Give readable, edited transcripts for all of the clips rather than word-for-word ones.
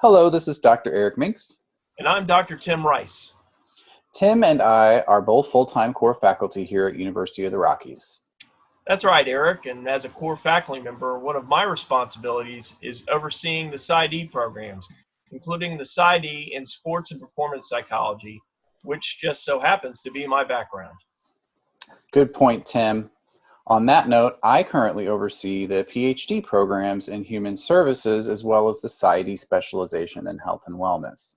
Hello, this is Dr. Eric Muenks. And I'm Dr. Tim Rice. Tim and I are both full-time core faculty here at University of the Rockies. That's right, Eric. And as a core faculty member, one of my responsibilities is overseeing the PsyD programs, including the PsyD in sports and performance psychology, which just so happens to be my background. Good point, Tim. On that note, I currently oversee the PhD programs in human services as well as the PsyD specialization in health and wellness.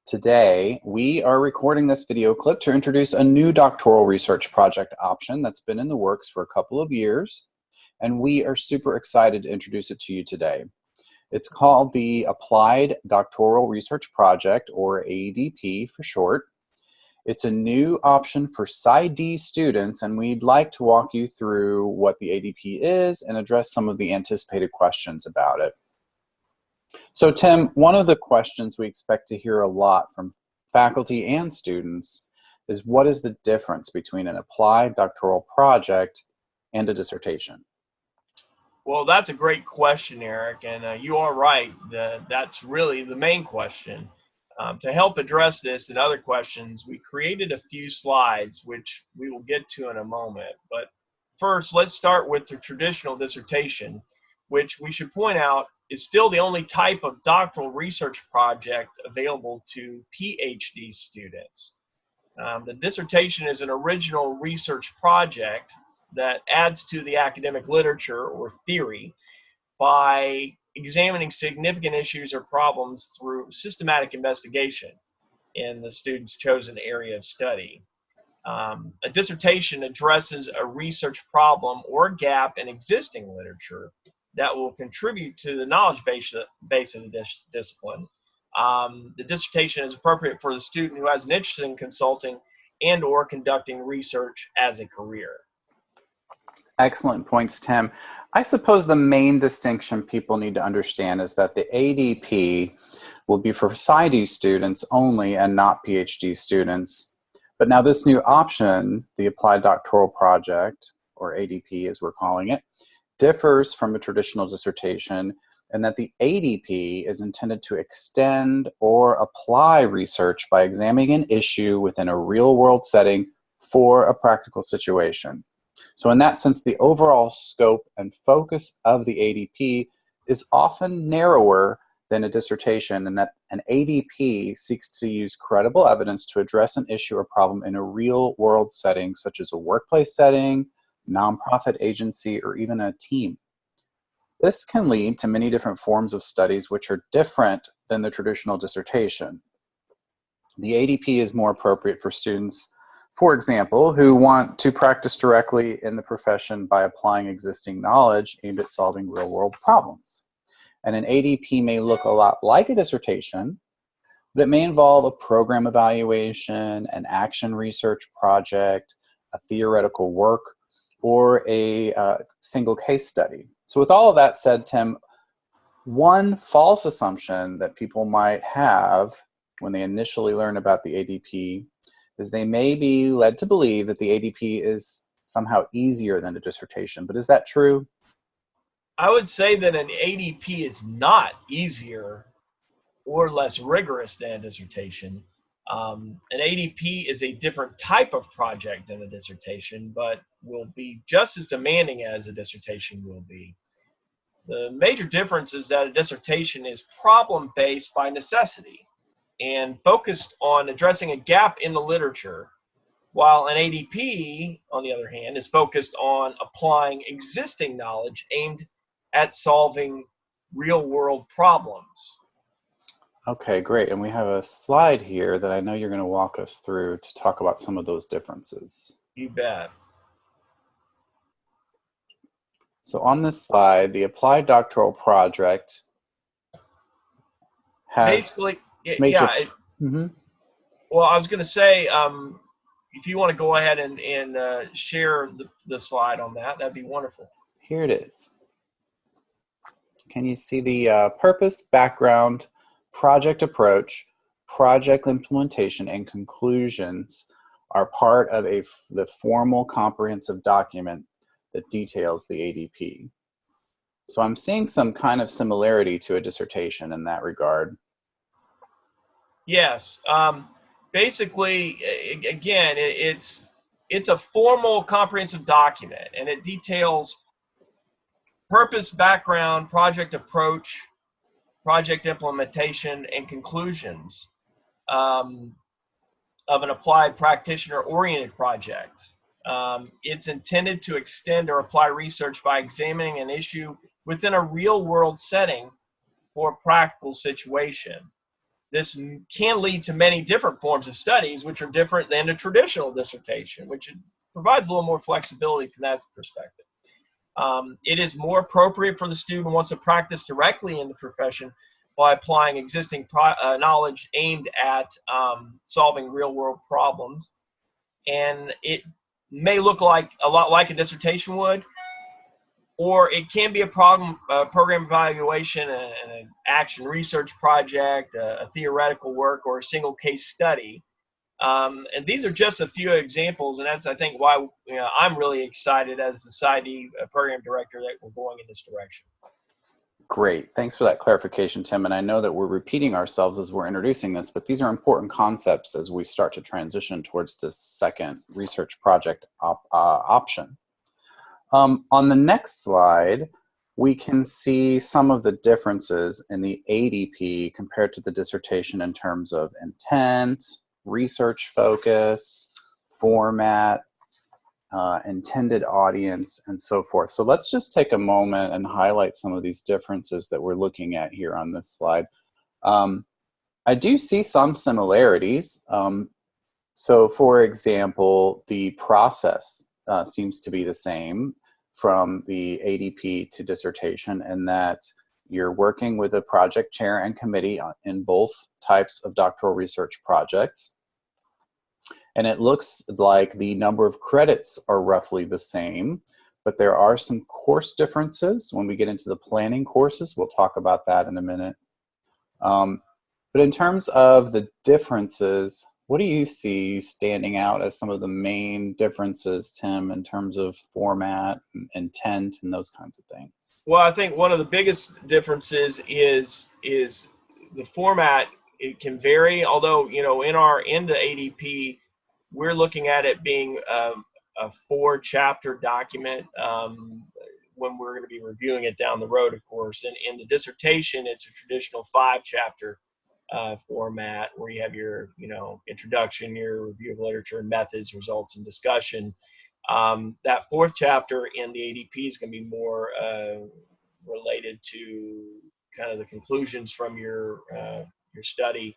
Today, we are recording this video clip to introduce a new doctoral research project option that's been in the works for a couple of years, and we are super excited to introduce it to you today. It's called the Applied Doctoral Research Project, or ADP for short. It's a new option for PsyD students, and we'd like to walk you through what the ADP is and address some of the anticipated questions about it. So Tim, one of the questions we expect to hear a lot from faculty and students is, what is the difference between an applied doctoral project and a dissertation? Well, that's a great question, Eric, and you are right. That's really the main question. To help address this and other questions, we created a few slides, which we will get to in a moment. But first, let's start with the traditional dissertation, which we should point out is still the only type of doctoral research project available to PhD students. The dissertation is an original research project that adds to the academic literature or theory by examining significant issues or problems through systematic investigation in the student's chosen area of study. A dissertation addresses a research problem or gap in existing literature that will contribute to the knowledge base of the discipline. The dissertation is appropriate for the student who has an interest in consulting and or conducting research as a career. Excellent points, Tim. I suppose the main distinction people need to understand is that the ADP will be for PsyD students only and not PhD students. But now this new option, the Applied Doctoral Project, or ADP as we're calling it, differs from a traditional dissertation in that the ADP is intended to extend or apply research by examining an issue within a real-world setting for a practical situation. So in that sense, the overall scope and focus of the ADP is often narrower than a dissertation, and that an ADP seeks to use credible evidence to address an issue or problem in a real-world setting, such as a workplace setting, nonprofit agency, or even a team. This can lead to many different forms of studies which are different than the traditional dissertation. The ADP is more appropriate for students, for example, who want to practice directly in the profession by applying existing knowledge aimed at solving real-world problems. And an ADP may look a lot like a dissertation, but it may involve a program evaluation, an action research project, a theoretical work, or a single case study. So with all of that said, Tim, one false assumption that people might have when they initially learn about the ADP is they may be led to believe that the ADP is somehow easier than a dissertation. But is that true? I would say that an ADP is not easier or less rigorous than a dissertation. An ADP is a different type of project than a dissertation, but will be just as demanding as a dissertation will be. The major difference is that a dissertation is problem-based by necessity and focused on addressing a gap in the literature, while an ADP, on the other hand, is focused on applying existing knowledge aimed at solving real-world problems. Okay, great. And we have a slide here that I know you're going to walk us through to talk about some of those differences. You bet. So on this slide, the Applied Doctoral Project has basically, major... Well, I was going to say, if you want to go ahead and share the slide on that, that'd be wonderful. Here it is. Can you see the purpose, background, project approach, project implementation, and conclusions are part of the formal comprehensive document that details the ADP. So I'm seeing some kind of similarity to a dissertation in that regard. Yes. Basically, again, it's a formal, comprehensive document, and it details purpose, background, project approach, project implementation, and conclusions um, of an applied practitioner-oriented project. It's intended to extend or apply research by examining an issue within a real-world setting for a practical situation. This can lead to many different forms of studies, which are different than a traditional dissertation, which provides a little more flexibility from that perspective. It is more appropriate for the student who wants to practice directly in the profession by applying existing knowledge aimed at solving real-world problems. And it may look like a lot like a dissertation would, or it can be a program evaluation, an action research project, a theoretical work, or a single case study. And these are just a few examples, and that's, I think, why I'm really excited as the PsyD program director that we're going in this direction. Great. Thanks for that clarification, Tim. And I know that we're repeating ourselves as we're introducing this, but these are important concepts as we start to transition towards this second research project option. On the next slide, we can see some of the differences in the ADP compared to the dissertation in terms of intent, research focus, format, intended audience, and so forth. So let's just take a moment and highlight some of these differences that we're looking at here on this slide. I do see some similarities. So for example, the process seems to be the same from the ADP to dissertation, in that you're working with a project chair and committee in both types of doctoral research projects. And it looks like the number of credits are roughly the same, but there are some course differences. When we get into the planning courses, we'll talk about that in a minute. But in terms of the differences, what do you see standing out as some of the main differences, Tim, in terms of format and intent and those kinds of things? Well, I think one of the biggest differences is the format. It can vary, although, in the ADP, we're looking at it being a 4-chapter document when we're going to be reviewing it down the road, of course. And in the dissertation, it's a traditional 5-chapter format where you have your, introduction, your review of literature and methods, results, and discussion. That 4th chapter in the ADP is going to be more related to kind of the conclusions from your study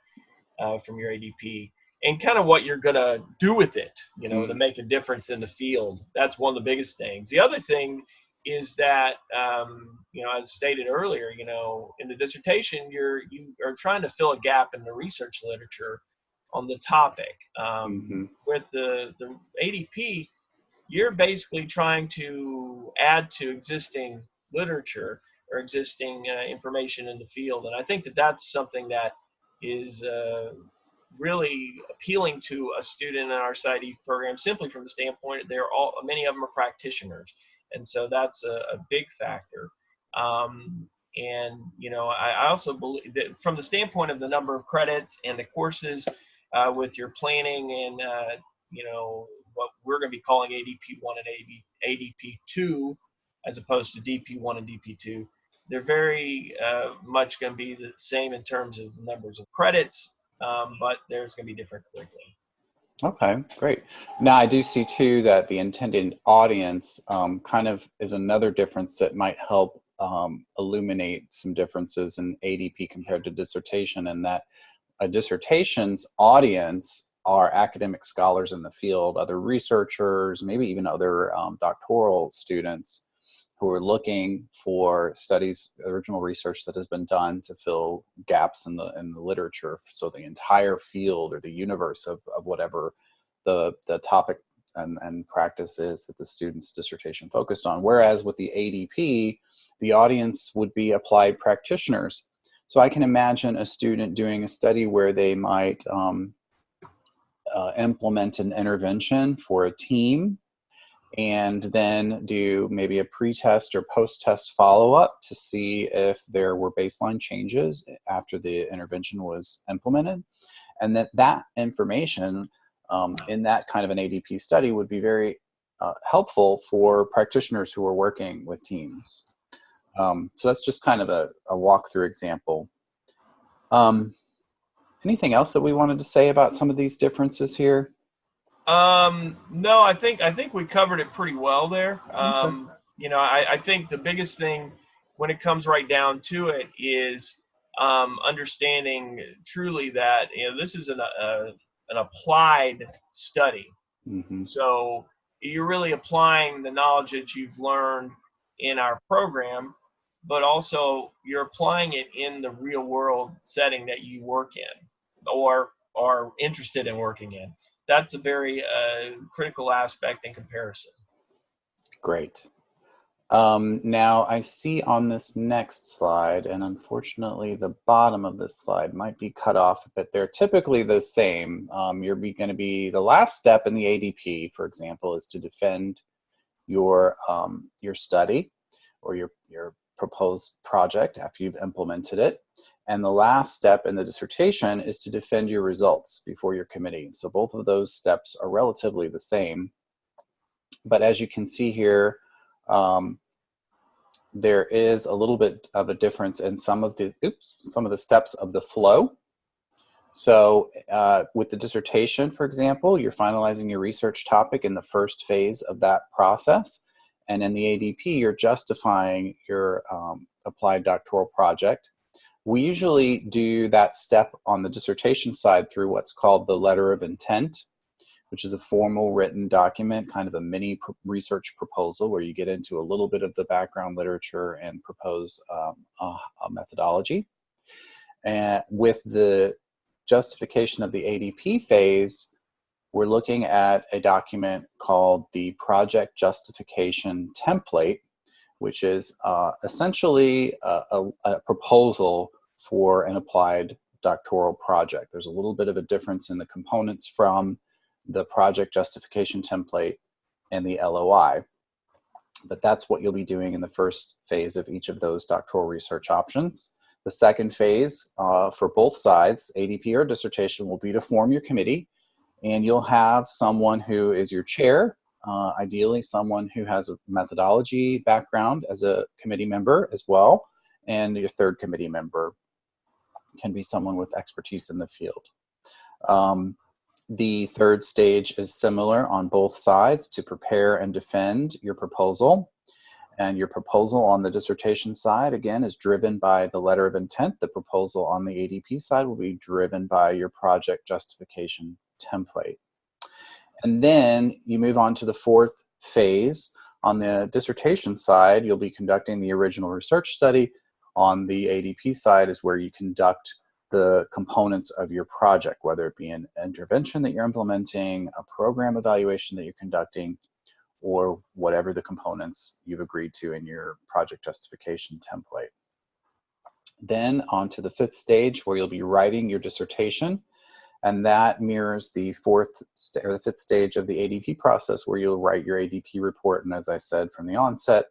from your ADP, and kind of what you're going to do with it, to make a difference in the field. That's one of the biggest things. The other thing is that, as stated earlier, in the dissertation, you are trying to fill a gap in the research literature on the topic. With the ADP, you're basically trying to add to existing literature or existing information in the field. And I think that that's something that is really appealing to a student in our PsyD program, simply from the standpoint that many of them are practitioners. And so that's a big factor. I also believe that from the standpoint of the number of credits and the courses with your planning and, what we're going to be calling ADP1 and ADP2, as opposed to DP1 and DP2, they're very much going to be the same in terms of numbers of credits, but there's going to be different curriculum. Okay, great. Now I do see too that the intended audience kind of is another difference that might help illuminate some differences in ADP compared to dissertation, and that a dissertation's audience are academic scholars in the field, other researchers, maybe even other doctoral students who are looking for studies, original research that has been done to fill gaps in the literature. So the entire field or the universe of whatever the topic and practice is that the student's dissertation focused on. Whereas with the ADP, the audience would be applied practitioners. So I can imagine a student doing a study where they might implement an intervention for a team, and then do maybe a pre-test or post-test follow-up to see if there were baseline changes after the intervention was implemented. And that information in that kind of an ADP study would be very helpful for practitioners who are working with teams. So that's just kind of a walkthrough example. Anything else that we wanted to say about some of these differences here? No, I think we covered it pretty well there. Okay. I think the biggest thing when it comes right down to it is understanding truly that this is an applied study. Mm-hmm. So you're really applying the knowledge that you've learned in our program, but also you're applying it in the real world setting that you work in or are interested in working in. That's a very critical aspect in comparison. Great. Now I see on this next slide, and unfortunately the bottom of this slide might be cut off, but they're typically the same. You're going to be, the last step in the ADP, for example, is to defend your study or your proposed project after you've implemented it. And the last step in the dissertation is to defend your results before your committee. So both of those steps are relatively the same. But as you can see here, there is a little bit of a difference in some of the steps of the flow. So with the dissertation, for example, you're finalizing your research topic in the first phase of that process. And in the ADP, you're justifying your applied doctoral project. We usually do that step on the dissertation side through what's called the letter of intent, which is a formal written document, kind of a mini research proposal where you get into a little bit of the background literature and propose a methodology. And with the justification of the ADP phase, we're looking at a document called the Project Justification Template, which is essentially a proposal for an applied doctoral project. There's a little bit of a difference in the components from the Project Justification Template and the LOI, but that's what you'll be doing in the first phase of each of those doctoral research options. The second phase for both sides, ADP or dissertation, will be to form your committee, and you'll have someone who is your chair, ideally someone who has a methodology background as a committee member as well, and your third committee member can be someone with expertise in the field. The third stage is similar on both sides to prepare and defend your proposal. And your proposal on the dissertation side, again, is driven by the letter of intent. The proposal on the ADP side will be driven by your project justification template. And then you move on to the fourth phase. On the dissertation side, you'll be conducting the original research study. On the ADP side is where you conduct the components of your project, whether it be an intervention that you're implementing, a program evaluation that you're conducting, or whatever the components you've agreed to in your project justification template. Then on to the fifth stage, where you'll be writing your dissertation, and that mirrors the fifth stage of the ADP process, where you'll write your ADP report. And as I said from the onset,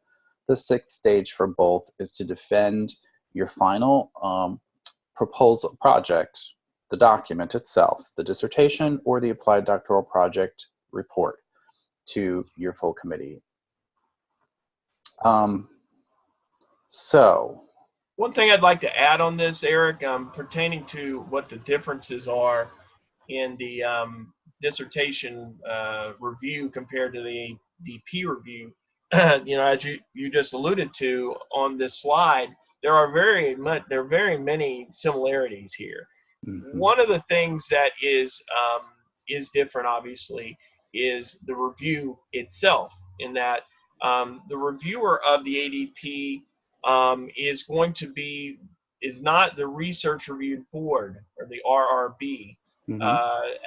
the sixth stage for both is to defend your final proposal project, the document itself, the dissertation or the applied doctoral project report, to your full committee. So one thing I'd like to add on this, Eric, pertaining to what the differences are in the dissertation review compared to the ADP review, as you just alluded to on this slide, there are very many similarities here. mm-hmm. One of the things that is different, obviously, is the review itself. In that the reviewer of the ADP is not the research review board or the RRB.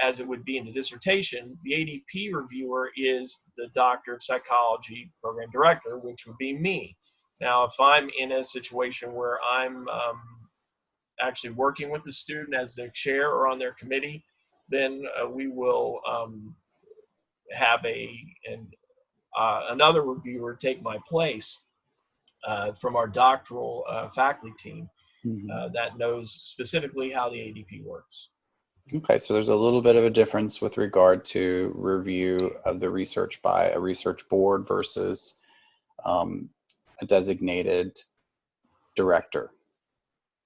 As it would be in the dissertation. The ADP reviewer is the doctor of psychology program director, which would be me. Now, if I'm in a situation where I'm actually working with the student as their chair or on their committee, then we will have another reviewer take my place from our doctoral faculty team that knows specifically how the ADP works. Okay, so there's a little bit of a difference with regard to review of the research by a research board versus a designated director.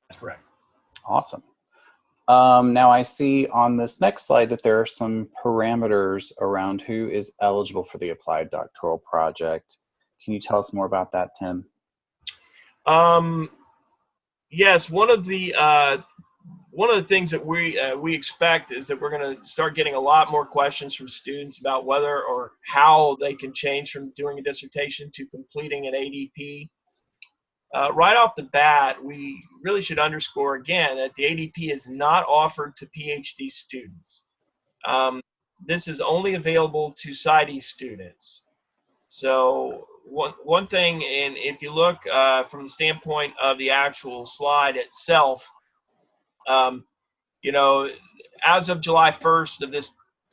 That's correct. Awesome. Now I see on this next slide that there are some parameters around who is eligible for the Applied Doctoral Project. Can you tell us more about that, Tim? Yes, one of the things that we expect is that we're going to start getting a lot more questions from students about whether or how they can change from doing a dissertation to completing an ADP. Right off the bat, we really should underscore again that the ADP is not offered to PhD students. This is only available to PsyD students. So one thing, and if you look from the standpoint of the actual slide itself, you know, as of July 1st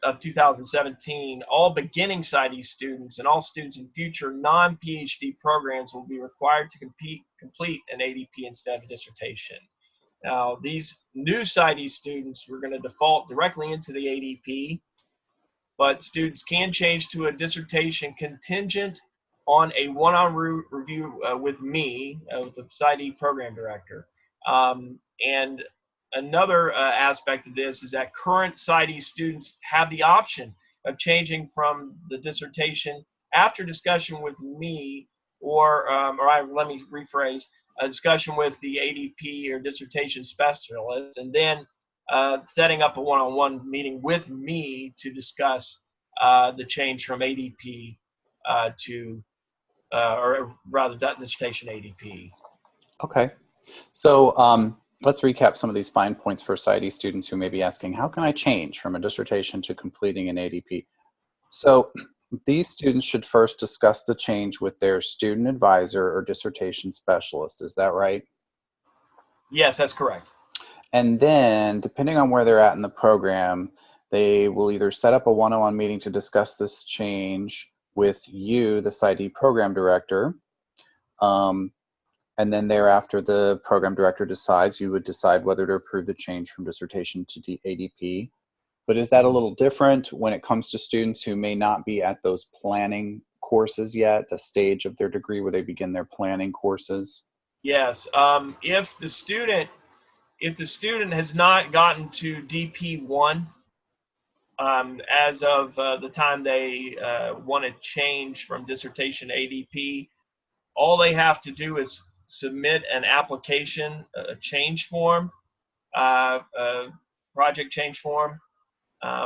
of 2017, all beginning PsyD students and all students in future non-PhD programs will be required to complete an ADP instead of a dissertation. Now, these new PsyD students, we're going to default directly into the ADP, but students can change to a dissertation contingent on a one-on-one review with me, with the PsyD program director. And another aspect of this is that current PsyD students have the option of changing from the dissertation after discussion with me, let me rephrase, a discussion with the ADP or dissertation specialist, and then setting up a one-on-one meeting with me to discuss the change from ADP or rather dissertation ADP. Okay, so let's recap some of these fine points for PsyD students who may be asking, how can I change from a dissertation to completing an ADP? So these students should first discuss the change with their student advisor or dissertation specialist. Is that right? Yes, that's correct. And then, depending on where they're at in the program, they will either set up a one-on-one meeting to discuss this change with you, the PsyD program director, and then thereafter the program director decides, you would decide whether to approve the change from dissertation to ADP. But is that a little different when it comes to students who may not be at those planning courses yet, the stage of their degree where they begin their planning courses? Yes, if the student has not gotten to DP1 as of the time they want to change from dissertation to ADP, all they have to do is submit an application, a change form, a project change form,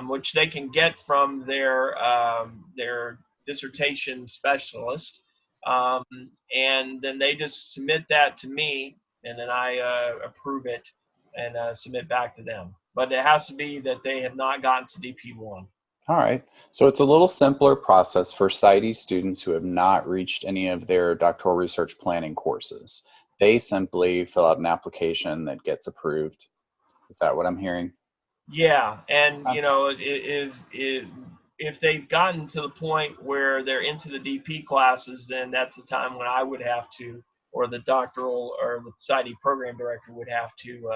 which they can get from their dissertation specialist, and then they just submit that to me, and then I approve it and submit back to them. But it has to be that they have not gotten to DP1. All right. So it's a little simpler process for PsyD students who have not reached any of their doctoral research planning courses. They simply fill out an application that gets approved. Is that what I'm hearing? Yeah, and you know, if they've gotten to the point where they're into the DP classes, then that's the time when I would have to, or the doctoral or the PsyD program director would have to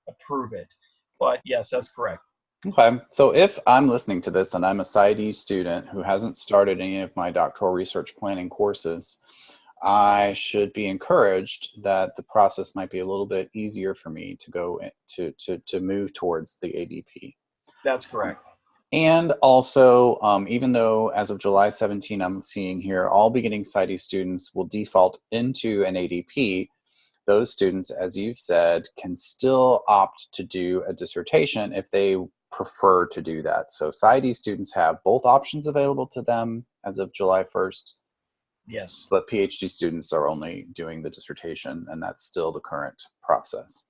approve it. But yes, that's correct. Okay. So if I'm listening to this and I'm a PsyD student who hasn't started any of my doctoral research planning courses, I should be encouraged that the process might be a little bit easier for me to go to move towards the ADP. That's correct. And also, even though as of July 17, I'm seeing here, all beginning PsyD students will default into an ADP. Those students, as you've said, can still opt to do a dissertation if they prefer to do that. So PsyD students have both options available to them as of July 1st. Yes. But PhD students are only doing the dissertation, and that's still the current process.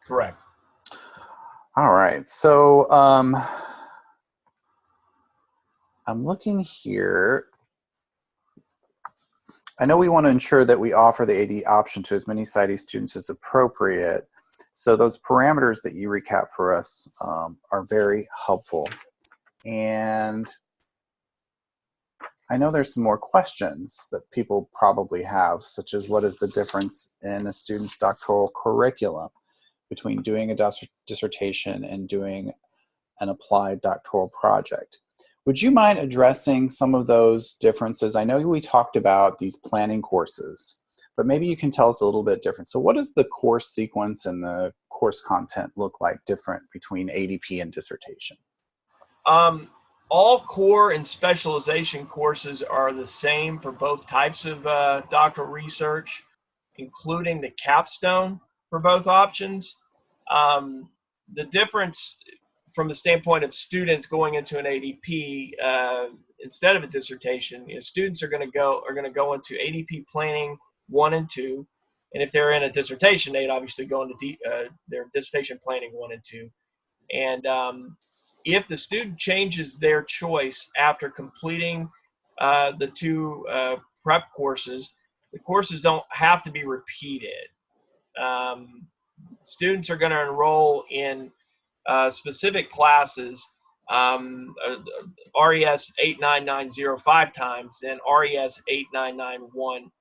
Correct. All right. So I'm looking here. I know we want to ensure that we offer the AD option to as many PsyD students as appropriate. So those parameters that you recap for us are very helpful. And I know there's some more questions that people probably have, such as what is the difference in a student's doctoral curriculum between doing a dissertation and doing an applied doctoral project. Would you mind addressing some of those differences? I know we talked about these planning courses, but maybe you can tell us a little bit different. So what does the course sequence and the course content look like different between ADP and dissertation? All core and specialization courses are the same for both types of doctoral research, including the capstone for both options. The difference from the standpoint of students going into an ADP instead of a dissertation, students are going to go into ADP planning 1 and 2, and if they're in a dissertation, they'd obviously go into their dissertation planning 1 and 2. And if the student changes their choice after completing the 2 prep courses, the courses don't have to be repeated. Students are going to enroll in specific classes, RES 89905 times and RES 8991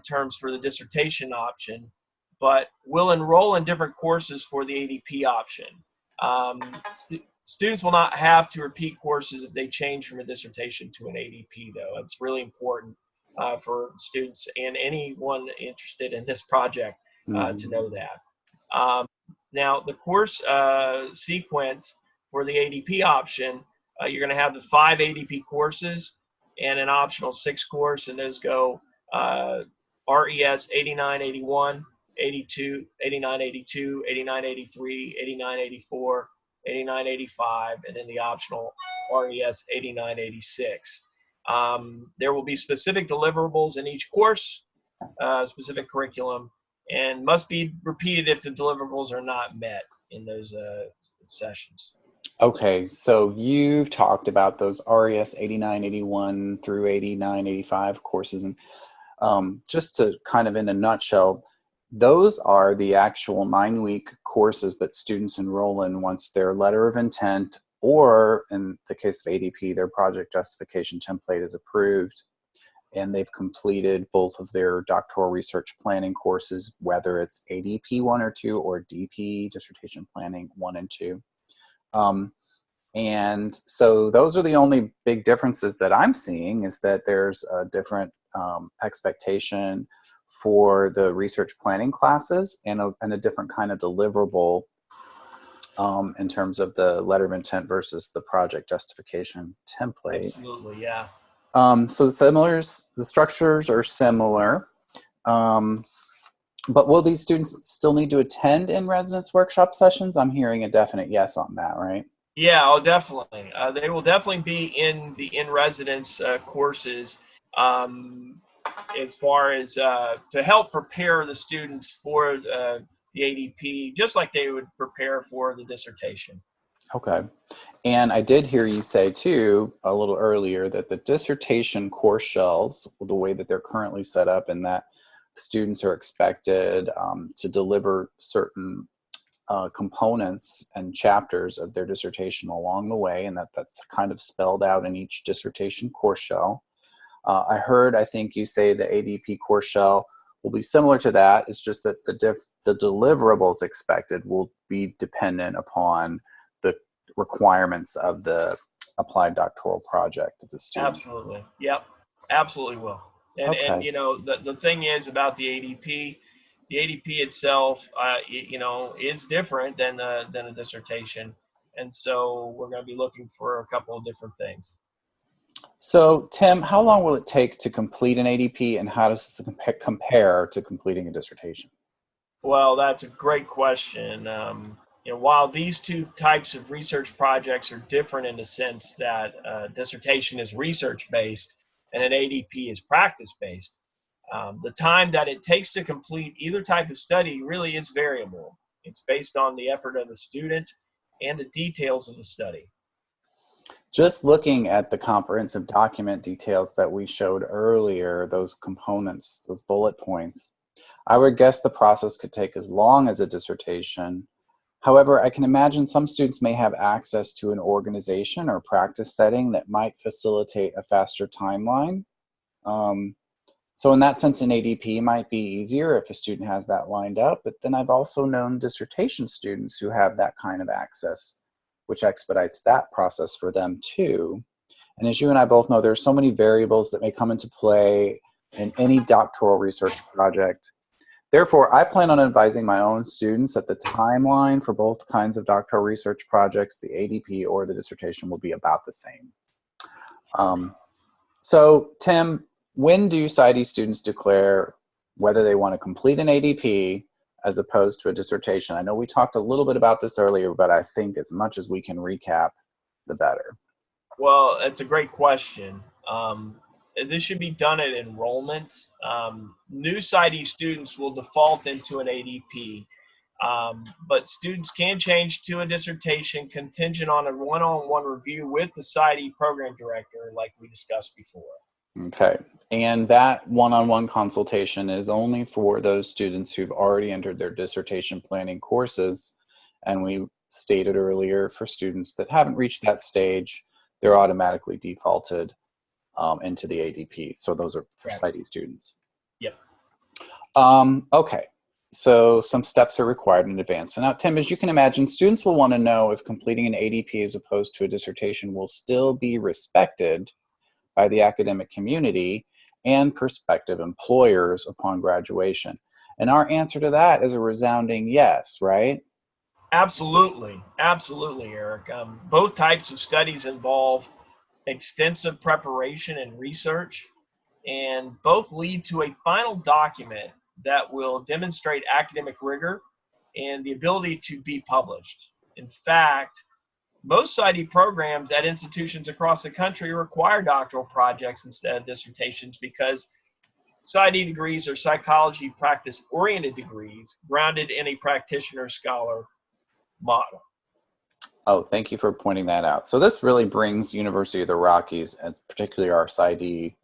terms for the dissertation option, but will enroll in different courses for the ADP option. Students will not have to repeat courses if they change from a dissertation to an ADP, though. It's really important for students and anyone interested in this project to know that. Now, the course sequence for the ADP option, you're going to have the 5 ADP courses and an optional 6 course, and those go RES 8981, 82, 8982, 8983, 8984, 8985, and then the optional RES 8986. There will be specific deliverables in each course, specific curriculum, and must be repeated if the deliverables are not met in those sessions. Okay, so you've talked about those RES 8981 through 8985 courses, and just to kind of in a nutshell, those are the actual 9-week courses that students enroll in once their letter of intent, or in the case of ADP, their project justification template is approved, and they've completed both of their doctoral research planning courses, whether it's ADP 1 or 2 or DP, dissertation planning 1 and 2. And so those are the only big differences that I'm seeing, is that there's a different expectation for the research planning classes and a different kind of deliverable in terms of the letter of intent versus the project justification template. Absolutely, yeah. So the structures are similar, but will these students still need to attend in-residence workshop sessions? I'm hearing a definite yes on that, right? Yeah, oh, definitely. They will definitely be in the in-residence courses as far as to help prepare the students for the ADP, just like they would prepare for the dissertation. Okay. And I did hear you say, too, a little earlier that the dissertation course shells, the way that they're currently set up, and that students are expected to deliver certain components and chapters of their dissertation along the way, and that's kind of spelled out in each dissertation course shell. I think you say the ADP course shell will be similar to that. It's just that the deliverables expected will be dependent upon the requirements of the applied doctoral project of the student. Absolutely. Yep. Absolutely will. And Okay. and the thing is about the ADP itself, is different than a dissertation, and so we're going to be looking for a couple of different things. So, Tim, how long will it take to complete an ADP, and how does it compare to completing a dissertation? Well, that's a great question. While these 2 types of research projects are different in the sense that dissertation is research-based and an ADP is practice-based, the time that it takes to complete either type of study really is variable. It's based on the effort of the student and the details of the study. Just looking at the comprehensive document details that we showed earlier, those components, those bullet points, I would guess the process could take as long as a dissertation, However, I can imagine some students may have access to an organization or practice setting that might facilitate a faster timeline. So in that sense, an ADP might be easier if a student has that lined up, but then I've also known dissertation students who have that kind of access, which expedites that process for them too. And as you and I both know, there are so many variables that may come into play in any doctoral research project. Therefore, I plan on advising my own students that the timeline for both kinds of doctoral research projects, the ADP or the dissertation, will be about the same. So, Tim, when do PsyD students declare whether they want to complete an ADP as opposed to a dissertation? I know we talked a little bit about this earlier, but I think as much as we can recap, the better. Well, it's a great question. This should be done at enrollment. New PsyD students will default into an ADP, but students can change to a dissertation contingent on a one-on-one review with the PsyD program director, like we discussed before. Okay, and that one-on-one consultation is only for those students who've already entered their dissertation planning courses, and we stated earlier, for students that haven't reached that stage, they're automatically defaulted into the ADP. So those are for PsyD students. Yep. Okay, so some steps are required in advance. So now, Tim, as you can imagine, students will want to know if completing an ADP as opposed to a dissertation will still be respected by the academic community and prospective employers upon graduation. And our answer to that is a resounding yes, right? Absolutely, absolutely, Eric. Both types of studies involve extensive preparation and research, and both lead to a final document that will demonstrate academic rigor and the ability to be published. In fact, most PsyD programs at institutions across the country require doctoral projects instead of dissertations because PsyD degrees are psychology practice-oriented degrees grounded in a practitioner-scholar model. Oh, thank you for pointing that out. So this really brings University of the Rockies, and particularly our PsyD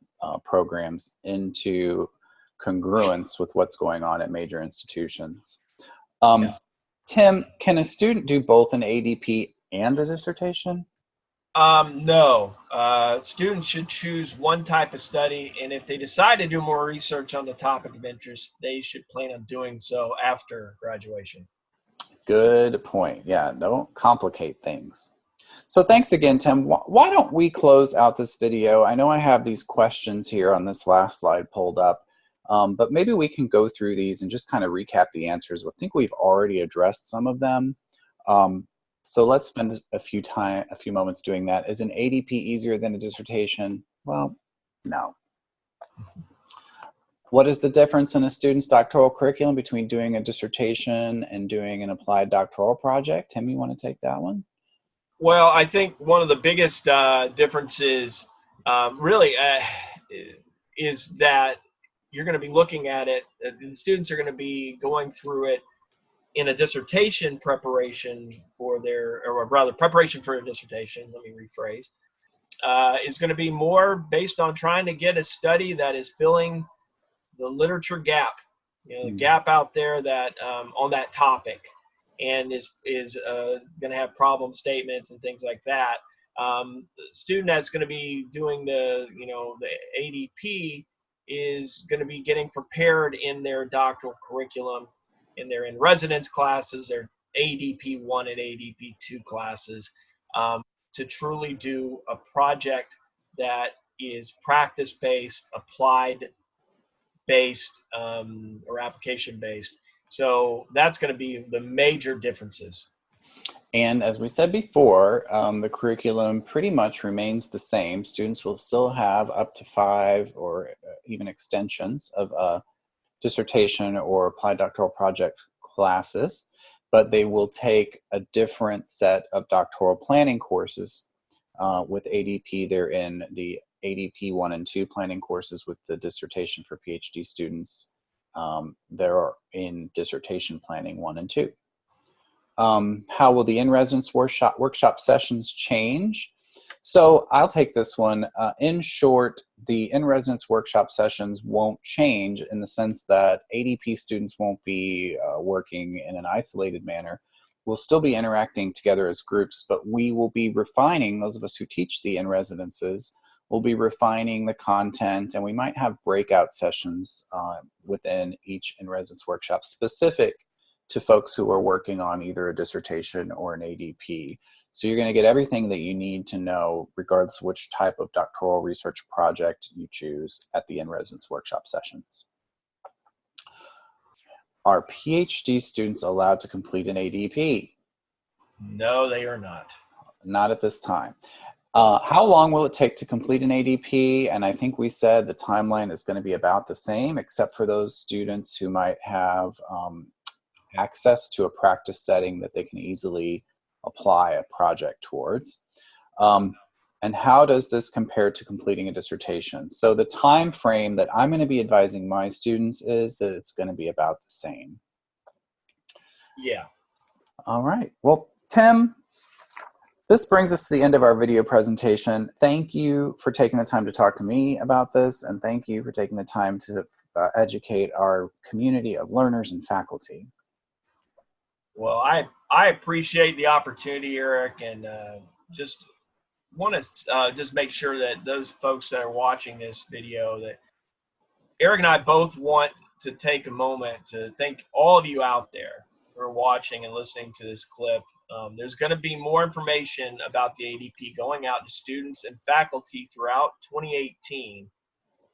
programs, into congruence with what's going on at major institutions. Yes. Tim, can a student do both an ADP and a dissertation? No. Students should choose one type of study, and if they decide to do more research on the topic of interest, they should plan on doing so after graduation. Good point. Yeah, don't complicate things. So thanks again, Tim. Why don't we close out this video? I know I have these questions here on this last slide pulled up, but maybe we can go through these and just kind of recap the answers. I think we've already addressed some of them. So let's spend a few moments doing that. Is an ADP easier than a dissertation? Well, no. What is the difference in a student's doctoral curriculum between doing a dissertation and doing an applied doctoral project? Tim, you want to take that one? Well, I think one of the biggest differences really is that you're going to be looking at it, the students are going to be going through it in a dissertation preparation for their, or rather preparation for a dissertation, let me rephrase, is going to be more based on trying to get a study that is filling the literature gap, the gap out there that on that topic, and is going to have problem statements and things like that. The student that's going to be doing the ADP is going to be getting prepared in their doctoral curriculum, in their in residence classes, their ADP 1 and ADP 2 classes, to truly do a project that is practice based, applied based, or application based. So that's going to be the major differences. And as we said before, the curriculum pretty much remains the same. Students will still have up to 5 or even extensions of dissertation or applied doctoral project classes, but they will take a different set of doctoral planning courses. With ADP, they're in the ADP 1 and 2 planning courses. With the dissertation for PhD students, they're in dissertation planning 1 and 2. How will the in-residence workshop sessions change? So I'll take this one. In short, the in-residence workshop sessions won't change in the sense that ADP students won't be working in an isolated manner. we'll still be interacting together as groups, but we will be refining, those of us who teach the in-residences, we'll be refining the content, and we might have breakout sessions within each in-residence workshop specific to folks who are working on either a dissertation or an ADP. So you're going to get everything that you need to know regardless of which type of doctoral research project you choose at the in-residence workshop sessions. Are PhD students allowed to complete an ADP? No, they are not. Not at this time. How long will it take to complete an ADP? And I think we said the timeline is going to be about the same, except for those students who might have access to a practice setting that they can easily apply a project towards. And how does this compare to completing a dissertation? So the time frame that I'm going to be advising my students is that it's going to be about the same. Yeah. All right. Well, Tim, this brings us to the end of our video presentation. Thank you for taking the time to talk to me about this, and thank you for taking the time to educate our community of learners and faculty. Well, I appreciate the opportunity, Eric, and just want to just make sure that those folks that are watching this video, that Eric and I both want to take a moment to thank all of you out there who are watching and listening to this clip. There's going to be more information about the ADP going out to students and faculty throughout 2018.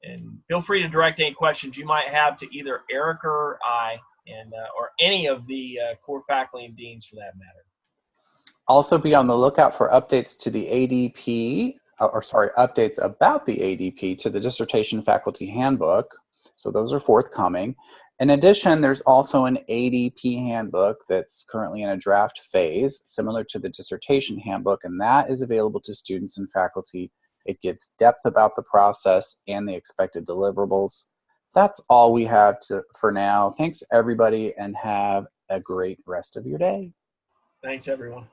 And feel free to direct any questions you might have to either Eric or I, and or any of the core faculty and deans for that matter. Also be on the lookout for updates to the ADP, updates about the ADP to the Dissertation Faculty Handbook. So those are forthcoming. In addition, there's also an ADP handbook that's currently in a draft phase, similar to the Dissertation Handbook, and that is available to students and faculty. It gives depth about the process and the expected deliverables. That's all we have for now. Thanks, everybody, and have a great rest of your day. Thanks, everyone.